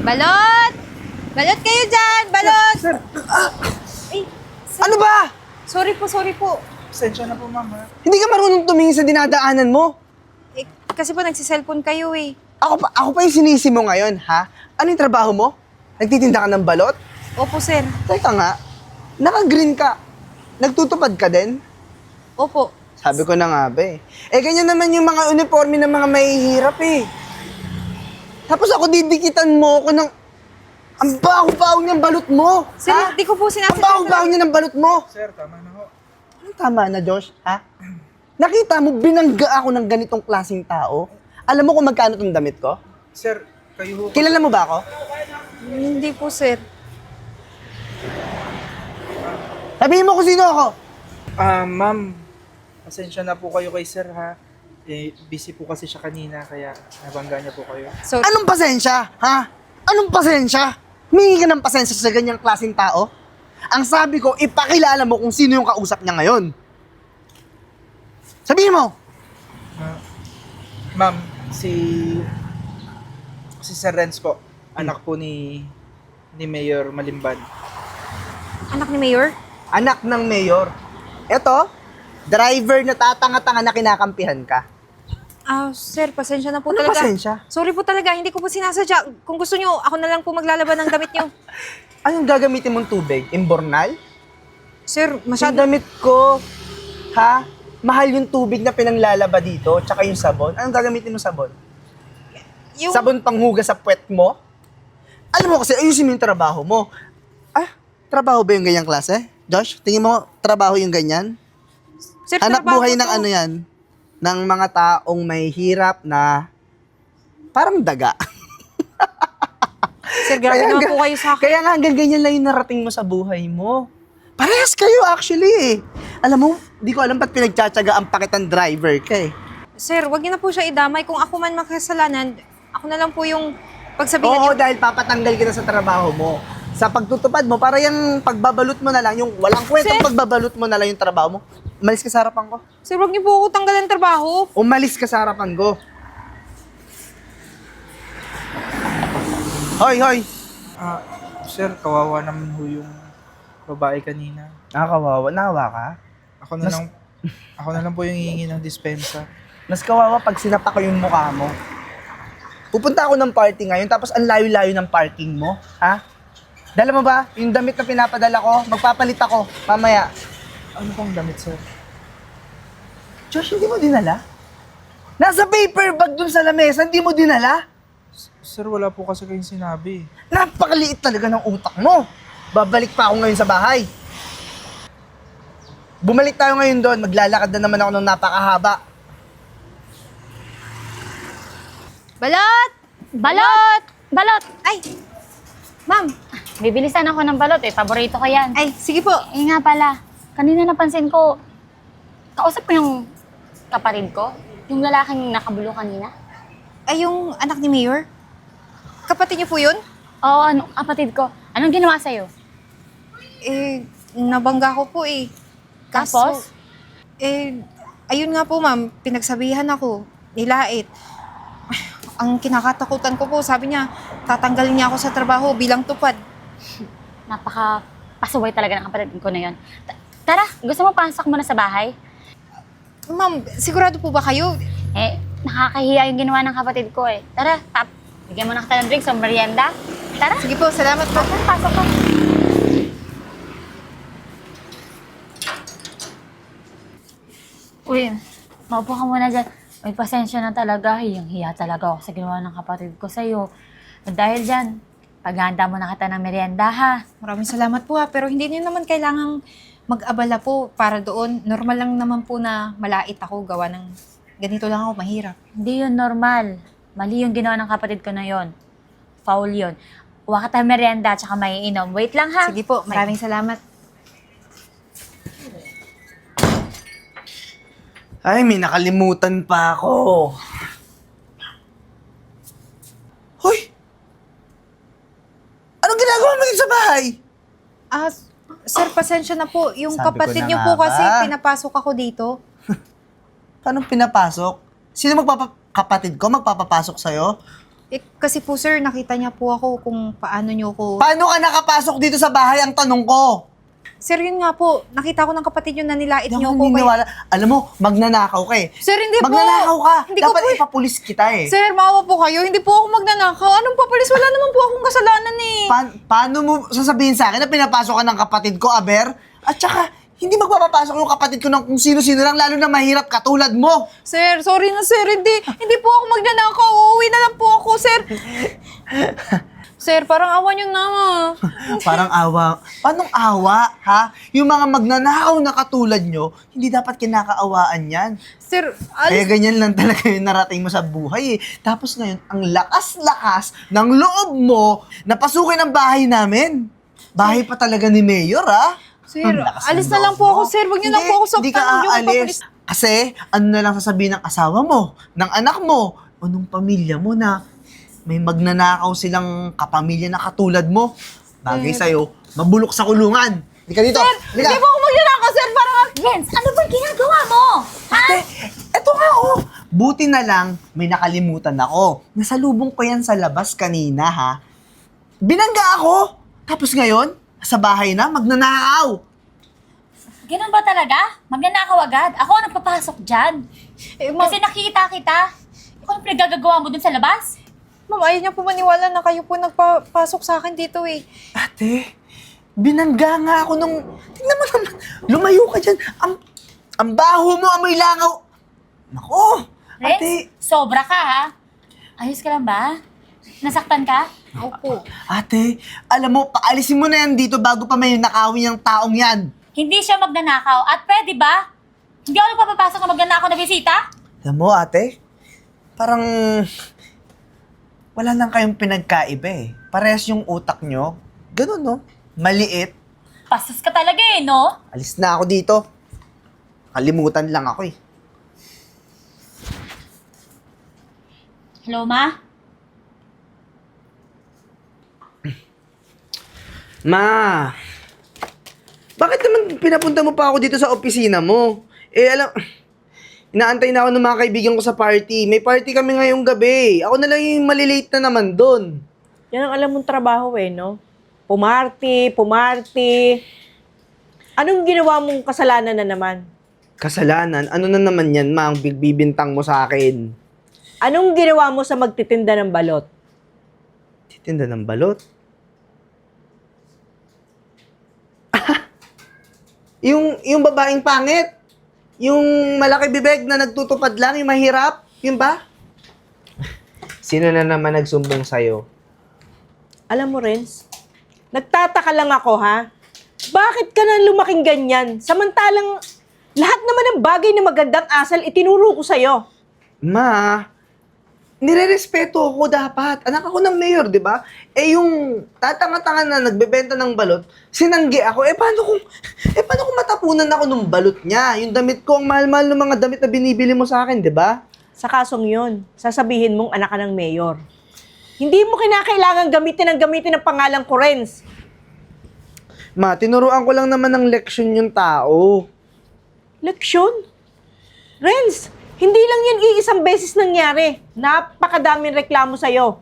Balot! Balot kayo dyan! Balot! Sir, Ay, sir, Ano ba? sorry po. pasensya na po, ma'am, ha? Hindi ka marunong tumingin sa dinadaanan mo. Eh, kasi po nagsiselfone kayo eh. Ako pa yung sinisi mo ngayon, ha? Ano yung trabaho mo? Nagtitinda ka ng balot? Opo, sir. Teka nga, naka-green ka. Nagtutupad ka din? Opo. Sabi ko na nga ba eh. Eh, ganyan naman yung mga uniforme ng mga mahihirap eh. Tapos ako didikitan mo ako ng... Ang baho-baho niyang balot mo! Sir, ha? di ko po Ang sinasadya. baho-baho niya ng balot mo! Sir, tama na ho. Anong tama na, Josh? Ha? Nakita mo, binangga ako ng ganitong klaseng tao? Alam mo kung magkano tong damit ko? Sir, kayo ho. Kilala mo ba ako? Hindi po, sir. Sabihin mo kung sino ako! Ma'am, pasensya na po kayo kay sir, ha? Eh, busy po kasi siya kanina, kaya nabangga niya po kayo. So, Anong pasensya? Ha? Anong pasensya? Humingi ka ng pasensya sa ganyang klaseng tao? Ang sabi ko, ipakilala mo kung sino yung kausap niya ngayon. Sabihin mo! Ma'am, si Sir Renz po, anak po ni Mayor Malimban. anak ni Mayor? Anak ng mayor. Eto, driver na tatanga-tanga na kinakampihan ka. Sir, pasensya na po Ano talaga. pasensya? Sorry po talaga, hindi ko po sinasadya. Kung gusto nyo, ako na lang po maglalaban ng damit nyo. Anong gagamitin mong tubig? Imbornal? Sir, Yung masyado... damit ko, ha? Mahal yung tubig na pinanglalaba dito, tsaka yung sabon. Anong gagamitin mong sabon? Yung... Sabon panghugas sa puwet mo? Alam mo kasi, ayusin mo yung trabaho mo. Trabaho ba yung ganyang klase? Josh, tingin mo, trabaho yung ganyan? Sir, Hanap trabaho buhay ng to. ano yan? Ng mga taong may hirap na parang daga. Sir, grabe Kaya naman nga- po kayo sa akin. Kaya nga hanggang ganyan lang yung narating mo sa buhay mo. Parehas kayo actually eh. Alam mo, di ko alam ba't pinagtsatsagaan pa kitang driver ka eh. Sir, wag niyo na po siya idamay. Kung ako man makasalanan, ako na lang po yung pagsabihan Oo, niyo. dahil papatanggal kita sa trabaho mo. Sa pagtutupad mo, para yung pagbabalot mo na lang, yung walang kwentang Sir! pagbabalot mo na lang yung trabaho mo. Umalis ka sa harapan ko. Sir, wag niyo po ako tanggalan ng trabaho. Umalis ka sa harapan ko. Hoy, hoy! Sir, kawawa naman ho yung babae kanina. Nakakawawa. Nawa ka? Ako na lang po yung hihingi ng dispensa. Mas kawawa pag sinapa ko yung mukha mo. Pupunta ako ng party ngayon, tapos ang layo-layo ng parking mo, ha? Dala mo ba? Yung damit na pinapadala ko, magpapalit ako, mamaya. Ano pong damit, sir? Josh, hindi mo dinala? Nasa paper bag dun sa lamesa, hindi mo dinala? Sir, wala po kasi kayong sinabi. Napakaliit talaga ng utak mo. Babalik pa ako ngayon sa bahay. Bumalik tayo ngayon doon, maglalakad na naman ako ng napakahaba. Balot! Balot! Balot! Ay! Ma'am! Bibilisan ako ng balot eh. Paborito ko yan. Ay, sige po. Eh nga pala, kanina napansin ko, kausap ko yung kapatid ko, yung lalaking nakabulo kanina. Ay, yung anak ni Mayor? Kapatid niyo po yun? Oo, ano, kapatid ko. Anong ginawa sa'yo? Eh, nabangga ko po eh. Tapos? Ayun nga po ma'am, pinagsabihan ako, nilait. Ang kinakatakutan ko po, sabi niya, tatanggalin niya ako sa trabaho bilang tupad. Napaka-pasaway talaga ng kapatid ko na yun. Tara, gusto mo pasok muna sa bahay? Ma'am, sigurado po ba kayo? Eh, nakakahiya yung ginawa ng kapatid ko eh. Tara, bigyan mo na kita ng drinks o merienda. Tara, Sige po, salamat po. pasok ka. Uy, maupo ka muna dyan. May pasensya na talaga. Hiyang-hiya talaga ako sa ginawa ng kapatid ko sa'yo. At dahil dyan, paghahanda mo na kita ng merienda, ha? Maraming salamat po ha, pero hindi niyo naman kailangang mag-abala po para doon. Normal lang naman po na malait ako gawa ng ganito lang ako, mahirap. Hindi yun normal. Mali yung ginawa ng kapatid ko na yon. Foul yun. Huwag ka tayo merienda at saka maiinom. Wait lang, ha? Sige po, maraming salamat. Ay, may nakalimutan pa ako. Hoy! Anong ginagawa mo dito sa bahay? Sir, pasensya na po. Yung Sabi ko kapatid na niyo nga po kasi ba? pinapasok ako dito. Paano pinapasok? Sino kapatid ko magpapapasok sa'yo? Kasi po sir, nakita niya po ako kung paano niyo ko... Paano ka nakapasok dito sa bahay ang tanong ko? Sir, yun nga po, nakita ko ng kapatid yun na nilait Hindi niyo ako ko. naniniwala. Alam mo, magnanakaw ka eh. Sir, hindi po. Magnanakaw ka. Hindi ko Dapat po. ipapulis kita eh. Sir, maawa po kayo. Hindi po ako magnanakaw. Anong papalis? Wala naman po akong kasalanan eh. Paano mo sasabihin sa akin na pinapasok ka ng kapatid ko, Aber? At saka, hindi magpapapasok yung kapatid ko ng kung sino-sino lang, lalo na mahirap katulad mo. Sir, sorry na sir. Hindi po ako magnanakaw. Uuwi na lang po ako, sir. Sir, parang awa niyo na. Parang awa. Paanong awa, ha? Yung mga magnanakaw na katulad nyo, hindi dapat kinakaawaan yan. Sir, Kaya ganyan lang talaga yung narating mo sa buhay eh. Tapos ngayon, ang lakas-lakas ng loob mo na pasukin ang bahay namin. Bahay pa talaga ni Mayor, ha? Sir, Ang lakas ng alis na lang loob po ako, mo. sir. Huwag niyo lang Hindi, po ako saktan. Hindi ka Huwag niyo ako aalis. papalis. Kasi, ano na lang sasabihin ng asawa mo, ng anak mo, o ng pamilya mo na may magnanakaw silang kapamilya na katulad mo. Bagay sa'yo, mabulok sa kulungan. Hindi ka dito. Sir, hindi po ako magnanakaw, sir. Parang... Renz, ano ba ginagawa mo? Ha? Ate, eto nga oh. Buti na lang, may nakalimutan ako. Nasalubong ko yan sa labas kanina, ha? Binangga ako. Tapos ngayon, sa bahay na, magnanakaw. Ganun ba talaga? Magnanakaw agad? Ako ang nagpapasok dyan. ma'am, Kasi nakikita kita. Ikaw ang pinagagagawa mo dun sa labas? ma'am, ayaw niya po maniwala na kayo po nagpapasok sa akin dito eh. Ate, binangga nga ako nung... Tingnan mo naman, lumayo ka dyan. Ang baho mo, amoy langaw. Nako, Renz, ate. sobra ka ha? Ayos ka lang ba? Nasaktan ka? Opo. Ate, alam mo, paalisin mo na yan dito bago pa may nakawin yung taong yan. Hindi siya magnanakaw. At pwede ba? Hindi ako nagpapapasok na magnanakaw na bisita? Alam mo, ate, parang wala lang kayong pinagkaiba eh. Parehas yung utak nyo. Ganun, no? Maliit. Pastos ka talaga eh, no? Alis na ako dito. Kalimutan lang ako eh. Hello, Ma? Ma, bakit naman pinapunta mo pa ako dito sa opisina mo? Inaantay na ako ng mga kaibigan ko sa party. May party kami ngayong gabi. Ako na lang yung malilate na naman doon. Yan ang alam mong trabaho eh, no? Pumarty. Anong ginawa mong kasalanan na naman? Kasalanan? Ano na naman yan, ma? Ang bigbibintang mo sa akin. Anong ginawa mo sa magtitinda ng balot? Titinda ng balot? Yung babaeng pangit? Yung malaki bibig na nagtutupad lang, yung mahirap? Yun ba? Sino na naman nagsumbong sa'yo? Alam mo, Renz, nagtataka lang ako, ha? Bakit ka na lumaking ganyan? Samantalang lahat naman ng bagay na magandang asal itinuro ko sa'yo. Ma, nire-respeto ako dapat. Anak ako ng mayor, di ba? Eh yung tatanga-tanga na nagbebenta ng balot, sinanggi ako. Paano kung matapunan ako ng balot niya? Yung damit ko, ang mahal-mahal ng mga damit na binibili mo sa akin, di ba? Sa kasong yun, sasabihin mong anak ka ng mayor. Hindi mo kinakailangan gamitin ng pangalan ko, Renz. Ma, tinuruan ko lang naman ng leksyon yung tao. Leksyon? Renz, hindi lang yan iisang beses nangyari. Napakadaming reklamo sa'yo.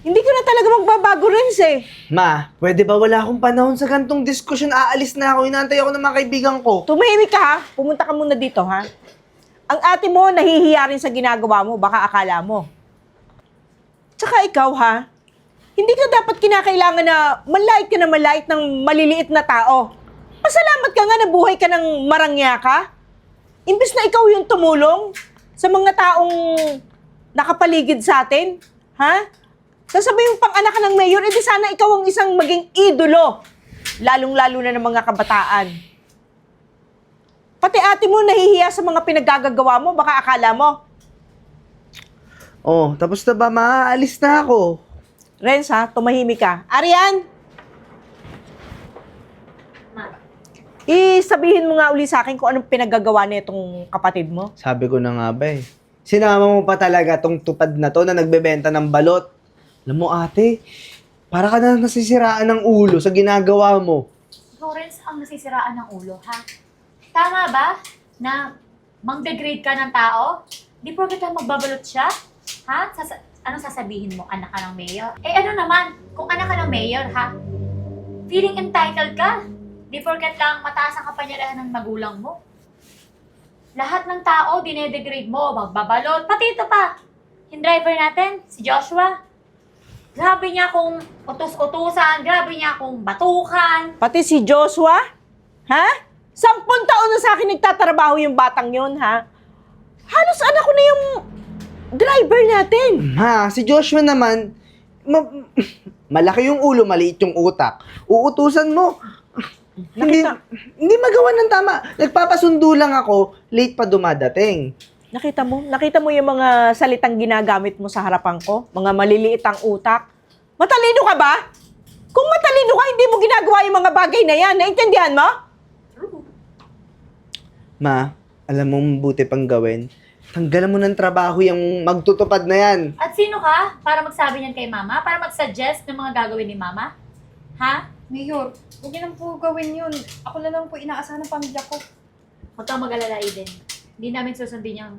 Hindi ka na talaga magbabago, Renz eh. Ma, pwede ba wala akong panahon sa gantong diskusyon? Aalis na ako, inaantay ako ng mga kaibigan ko. Tumahimik ka ha. Pumunta ka muna dito ha. Ang ate mo, nahihiya rin sa ginagawa mo. Baka akala mo. Tsaka ikaw ha, hindi ka dapat kinakailangan na malait ka na malait ng maliliit na tao. Pasalamat ka nga na buhay ka ng marangya ka. Imbes na ikaw yung tumulong sa mga taong nakapaligid sa atin, ha? Sasabihin pang anak ka ng mayor, edi sana ikaw ang isang maging idolo. Lalong-lalo na ng mga kabataan. Pati ate mo nahihiya sa mga pinaggagawa mo, baka akala mo. Oh, tapos na ba, ma? Alis na ako. Renz ha, tumahimik ka. Arian! Sabihin mo nga uli sa akin kung anong pinaggagawa nitong kapatid mo. Sabi ko na nga ba eh. Sinama mo pa talaga tong tupad na to na nagbebenta ng balot. Alam mo ate, para ka na nasisiraan ng ulo sa ginagawa mo. Lawrence, ang nasisiraan ng ulo, ha? Tama ba na mang-degrade ka ng tao? Di porket lang magbabalot siya? Ha? Anong sasabihin mo? Anak ka ng mayor? Eh ano naman, kung anak ka ng mayor, ha? Feeling entitled ka. Di porket lang mataas ang kapangyarihan ng magulang mo. Lahat ng tao, dinedegrade mo, magbabalot. Pati ito pa. Yung driver natin, si Joshua. Grabe niya kung utos-utusan, grabe niya kung batukan. Pati si Joshua? Ha? 10 taon na sa akin nagtatrabaho yung batang yon, ha? Halos anak ko na yung driver natin. Ma, si Joshua naman, malaki yung ulo, maliit yung utak. Uutusan mo. Hindi magawa ng tama. Nagpapasundo lang ako, late pa dumadating. Nakita mo? Nakita mo yung mga salitang ginagamit mo sa harapan ko? Mga maliliit ang utak? Matalino ka ba? Kung matalino ka, hindi mo ginagawa yung mga bagay na yan. Naintindihan mo? Ma, alam mo mabuti pang gawin. Tanggalan mo ng trabaho yung magtutupad na yan. At sino ka para magsabi niyan kay mama? Para mag-suggest ng mga gagawin ni mama? Ha? Mayor, huwag niyo lang po gawin yun. Ako na lang po inaasahan ng pamilya ko. Huwag kang mag-alala, Eden. Hindi namin susundin yung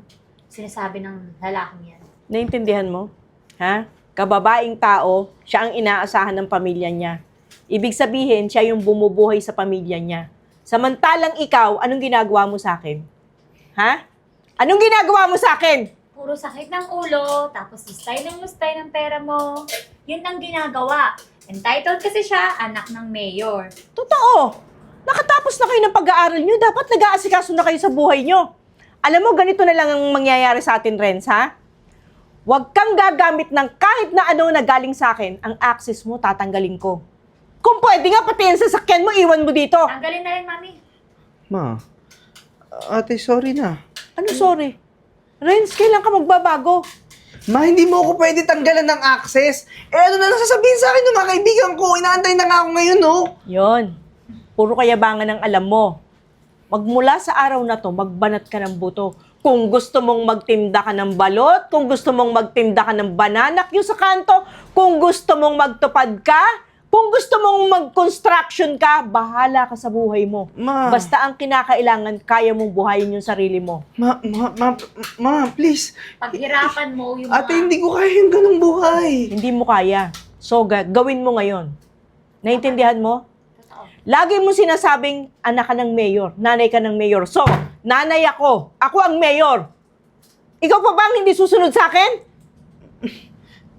sinasabi ng lalaking yan. Naintindihan mo? Ha? Kababaing tao, siya ang inaasahan ng pamilya niya. Ibig sabihin, siya yung bumubuhay sa pamilya niya. Samantalang ikaw, anong ginagawa mo sa akin? Ha? Anong ginagawa mo sa akin? Puro sakit ng ulo, tapos lustay ng pera mo. Yun ang ginagawa. Entitled kasi siya, anak ng mayor. Totoo. Nakatapos na kayo ng pag-aaral nyo, dapat nag-aasikaso na kayo sa buhay nyo. Alam mo, ganito na lang ang mangyayari sa atin, Renz, ha? Huwag kang gagamit ng kahit na ano na galing sa akin. Ang access mo, tatanggalin ko. Kung pwede nga, pati yung sasakyan mo, iwan mo dito. Tanggalin na rin, mami. Ma, ate, sorry na. Ano, sorry? Renz, kailan ka magbabago? Ma, hindi mo ako pwede tanggalan ng access. Eh, ano na lang sasabihin sa akin ng mga kaibigan ko? Inaantay na nga ako ngayon, no? Yon. Puro kayabangan ang alam mo. Magmula sa araw na to, magbanat ka ng buto. Kung gusto mong magtinda ka ng balot, kung gusto mong magtinda ka ng bananak yung sa kanto, kung gusto mong magtupad ka, kung gusto mong mag-construction ka, bahala ka sa buhay mo. Ma. Basta ang kinakailangan, kaya mong buhayin yung sarili mo. Ma, please. Paghirapan mo yung Ate, mga... hindi ko kaya yung ganung buhay. Hindi mo kaya. So, gawin mo ngayon. Naintindihan mo? Totoo. Lagi mo sinasabing, anak ka ng mayor, nanay ka ng mayor. So, nanay ako. Ako ang mayor. Ikaw pa ba ang hindi susunod sa akin?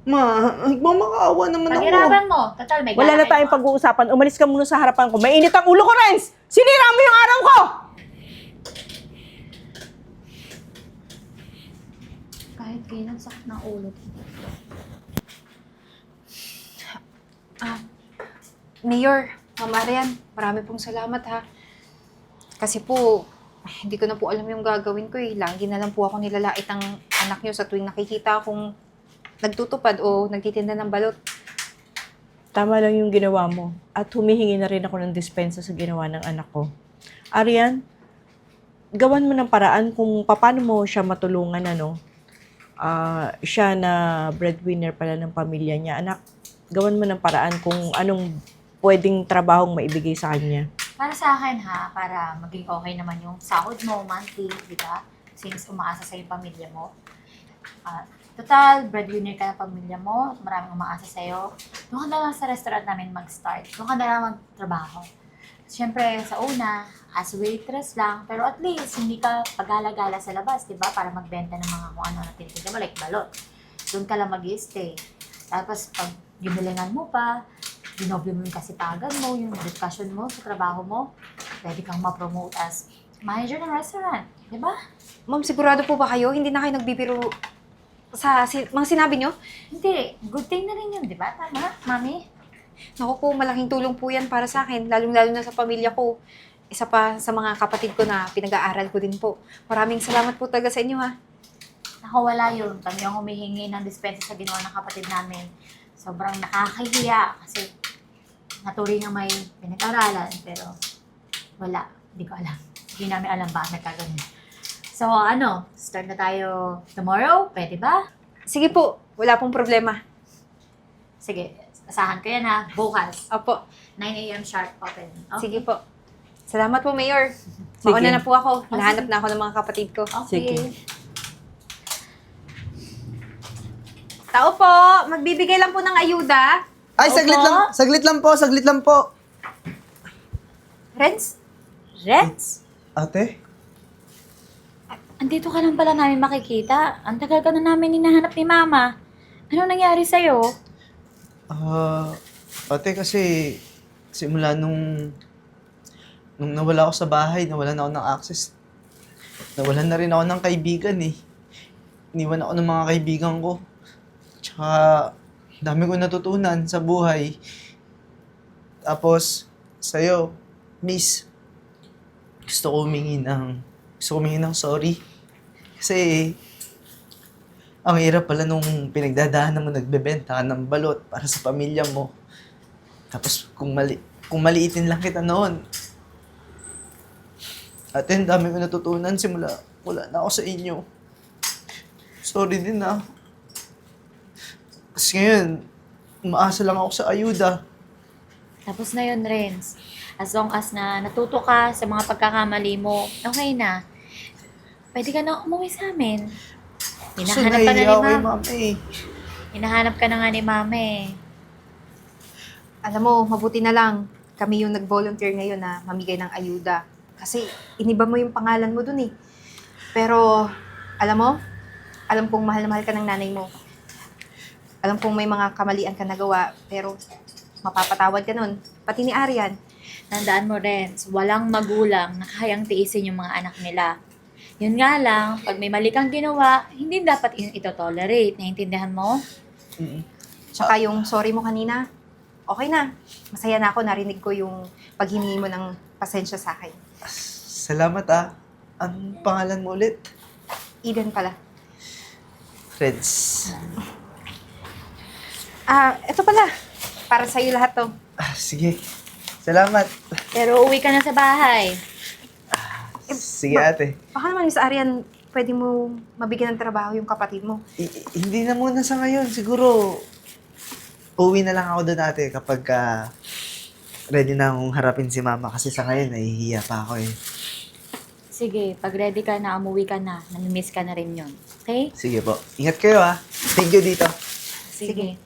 Ma, nagmamakaawa naman ako. Paghirapan mo. Total, may Wala na galakay tayong mo. pag-uusapan. Umalis ka muna sa harapan ko. Mainit ang ulo ko, Renz! Sinira mo yung araw ko! Kahit kailan sakit ng ulo. Mayor, Ma'am Arian, marami pong salamat ha. Kasi po, hindi ko na po alam yung gagawin ko eh. Lagi na lang po ako nilalait ang anak niyo sa tuwing nakikita akong nagtutupad o nagtitinda ng balot. Tama lang yung ginawa mo. At humihingi na rin ako ng dispensa sa ginawa ng anak ko. Arian, gawan mo ng paraan kung paano mo siya matulungan, ano. Siya na breadwinner pala ng pamilya niya. Anak, gawan mo ng paraan kung anong pwedeng trabahong maibigay sa kanya. Para sa akin ha, para maging okay naman yung sahod mo, monthly, di ba? Since umaasa sa yung pamilya mo. Total, breadwinner ka ng pamilya mo, maraming umaasa sa'yo. Doon ka na lang sa restaurant namin mag-start. Doon ka na lang mag-trabaho. Siyempre, sa una, as waitress lang, pero at least hindi ka pagala-gala sa labas, di ba? Para magbenta ng mga kung ano na tinitinda mo, like balot. Doon ka lang mag-i-stay. Tapos, pag ginulingan mo pa, dinoble mo yung kasipagan mo, yung discussion mo sa trabaho mo, pwede kang ma-promote as manager ng restaurant, di ba? Ma'am, sigurado po ba kayo? Hindi na kayo nagbibiro sa mga sinabi niyo? Hindi, good thing na rin yun, di ba? Tama, mami? Naku po, malaking tulong po yan para sa akin, lalong-lalo na sa pamilya ko. Isa pa sa mga kapatid ko na pinag-aaral ko din po. Maraming salamat po talaga sa inyo ha. Ako wala yun. Kami ang humihingi ng dispensa sa ginawa ng kapatid namin. Sobrang nakakahiya kasi naturing na may pinag-aralan pero wala. Hindi ko alam. Hindi namin alam ba nagkaganon. So ano, start na tayo tomorrow? Pwede ba? Sige po, wala pong problema. Sige, asahan ko yan ha. Bukas. Opo, 9 a.m. sharp open. Okay. sige po. Salamat po, Mayor. Sige. Mauna na po ako. Oh, Nahanap sige. na ako ng mga kapatid ko. Okay. Sige. Tao po, magbibigay lang po ng ayuda. Ay, Opo. saglit lang po. Renz, Renz, Ate? andito ka lang pala namin makikita. Ang tagal ka na namin hinahanap ni Mama. Ano nangyari sa'yo? Ate, kasi simula nung nawala ako sa bahay, nawalan ako ng access. Nawalan na rin ako ng kaibigan eh. Iniwan ako ng mga kaibigan ko. Tsaka, dami ko natutunan sa buhay. Tapos, sa'yo, miss, gusto ko humingi ng sorry. Kasi, ang hirap pala nung pinagdadaanan mo, nagbebenta ka ng balot para sa pamilya mo. Tapos, kung maliitin lang kita noon. Ate, ang dami ko natutunan simula wala na ako sa inyo. Sorry din ah. Kasi ngayon, umaasa lang ako sa ayuda. Tapos na yun, Renz. As long as na natuto ka sa mga pagkakamali mo, okay na. Pwede ka na umuwi sa amin. Kasi Hinahanap ka na ni nahihiya ako kay Mama. Mama eh. Hinahanap ka na nga ni Mama eh. alam mo, mabuti na lang kami yung nag-volunteer ngayon na mamigay ng ayuda. Kasi iniba mo yung pangalan mo dun eh. Pero, alam mo, alam kong mahal na mahal ka ng nanay mo. Alam kong may mga kamalian ka nagawa, pero mapapatawad ka nun. Pati ni Arian. Tandaan mo, Renz, walang magulang na kayang tiisin yung mga anak nila. Yun nga lang, pag may mali kang ginawa, hindi dapat ito-tolerate. Naiintindihan mo? Mm. Tsaka yung sorry mo kanina, okay na. Masaya na ako, narinig ko yung paghimingi mo ng pasensya sa akin. Salamat ah. Ang pangalan mo ulit? Eden pala. Reds. Ito pala. Para sa'yo lahat to. Sige. Salamat. Pero uwi ka na sa bahay. Sige ate. Baka naman yung sa Arian, pwede mo mabigyan ng trabaho yung kapatid mo. Hindi na muna sa ngayon. Siguro, uwi na lang ako doon ate kapag ready na akong harapin si mama. Kasi sa ngayon, nahihiya pa ako eh. Sige, pag ready ka na, umuwi ka na. Namimiss ka na rin yun. Okay? Sige po. Ingat kayo ah. Thank you dito. Sige.